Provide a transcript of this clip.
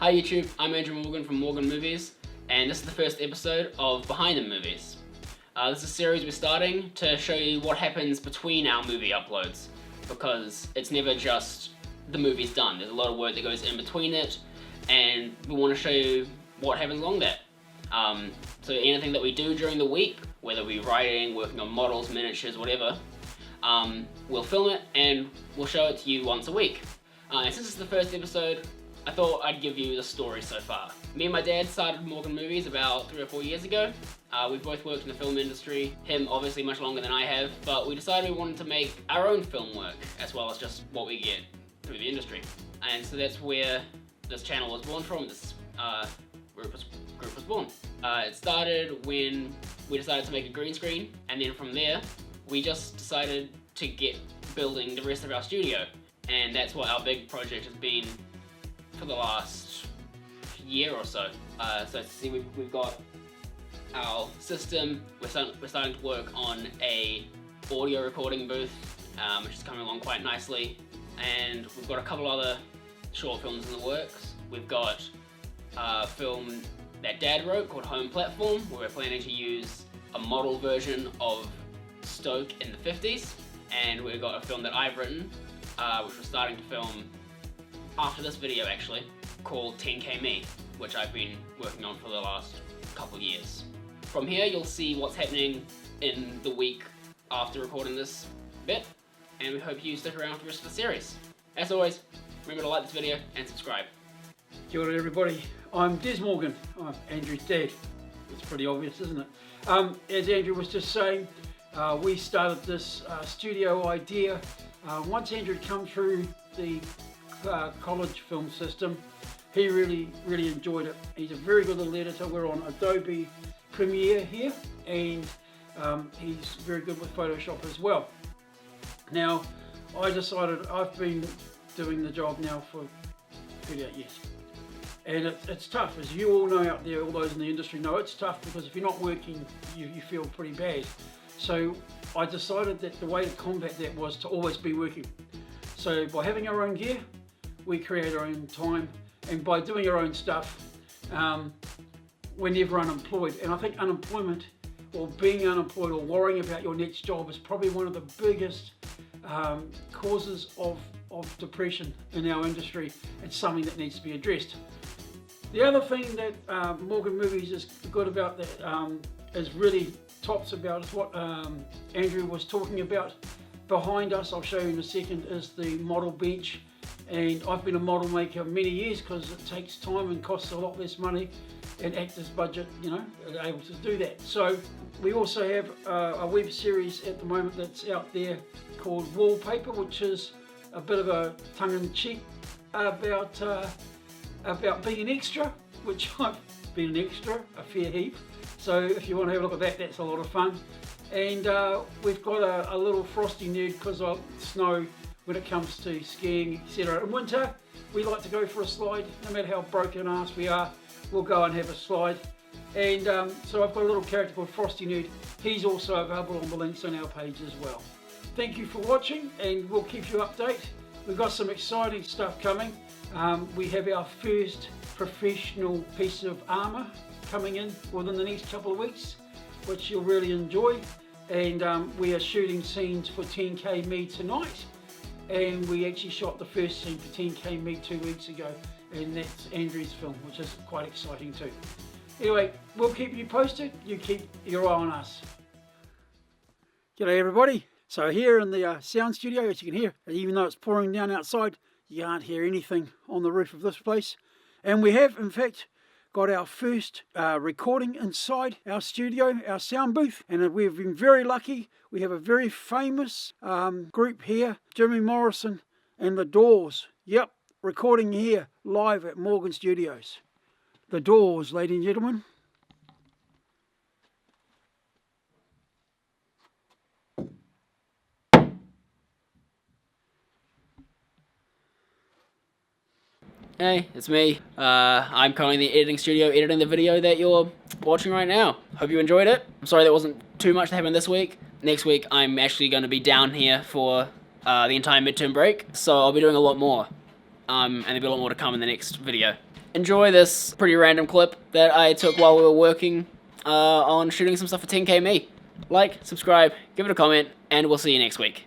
Hi YouTube, I'm Andrew Morgan from Morgan Movies, and this is the first episode of Behind the Movies. This is a series we're starting to show you what happens between our movie uploads, because it's never just the movie's done. There's a lot of work that goes in between it, and we want to show you what happens along that. So anything that we do during the week, whether we're writing, working on models, miniatures, whatever, we'll film it and we'll show it to you once a week. And since it's the first episode, I thought I'd give you the story so far. Me and my dad started Morgan Movies about 3 or 4 years ago. We've both worked in the film industry, him obviously much longer than I have, but we decided we wanted to make our own film work, as well as just what we get through the industry. And so that's where this channel was born from, this group was born. It started when we decided to make a green screen, and then from there, we just decided to get building the rest of our studio. And that's what our big project has been for the last year or so. So see, we've got our system. We're starting to work on a audio recording booth, which is coming along quite nicely. And we've got a couple other short films in the works. We've got a film that Dad wrote called Home Platform, where we're planning to use a model version of Stoke in the 50s. And we've got a film that I've written, which we're starting to film after this video actually, called 10K Me, which I've been working on for the last couple years. From here you'll see what's happening in the week after recording this bit, and we hope you stick around for the rest of the series. As always, remember to like this video and subscribe. Kia ora everybody, I'm Des Morgan, I'm Andrew's dad. It's pretty obvious, isn't it? As Andrew was just saying, we started this studio idea once Andrew had come through the college film system. He really enjoyed it. He's a very good little editor. We're on Adobe Premiere here, and he's very good with Photoshop as well. Now, I decided, I've been doing the job now for 38 years. And it's tough, as you all know out there, all those in the industry know, it's tough because if you're not working, you feel pretty bad. So I decided that the way to combat that was to always be working. So by having our own gear, we create our own time, and by doing our own stuff, we're never unemployed. And I think unemployment, or being unemployed, or worrying about your next job is probably one of the biggest causes of depression in our industry. It's something that needs to be addressed. The other thing that Morgan Movies is good about, that is really tops about, is what Andrew was talking about. Behind us, I'll show you in a second, is the model bench. And I've been a model maker many years because it takes time and costs a lot less money, and actors' budget, you know, are able to do that. So we also have a web series at the moment that's out there called Wallpaper, which is a bit of a tongue-in-cheek about being an extra, which I've been an extra a fair heap. So if you want to have a look at that, that's a lot of fun. And we've got a little frosty nerd because of snow when it comes to skiing, etc. In winter, we like to go for a slide. No matter how broken ass we are, we'll go and have a slide. And so I've got a little character called Frosty Nerd. He's also available on the links on our page as well. Thank you for watching, and we'll keep you updated. We've got some exciting stuff coming. We have our first professional piece of armour coming in within the next couple of weeks, which you'll really enjoy. And we are shooting scenes for 10K Me tonight. And we actually shot the first scene for 10K Me 2 weeks ago, and that's Andrew's film, which is quite exciting too. Anyway, we'll keep you posted. You keep your eye on us. G'day everybody. So here in the sound studio, as you can hear, even though it's pouring down outside, you can't hear anything on the roof of this place. And we have, in fact, got our first recording inside our studio, our sound booth, and we've been very lucky. We have a very famous group here, Jimmy Morrison and The Doors. Yep, recording here live at Morgan Studios. The Doors, ladies and gentlemen. Hey, it's me. I'm currently in the editing studio editing the video that you're watching right now. Hope you enjoyed it. I'm sorry there wasn't too much to happen this week. Next week I'm actually going to be down here for the entire midterm break, so I'll be doing a lot more. And there'll be a lot more to come in the next video. enjoy this pretty random clip that I took while we were working on shooting some stuff for 10K Me. Like, subscribe, give it a comment, and we'll see you next week.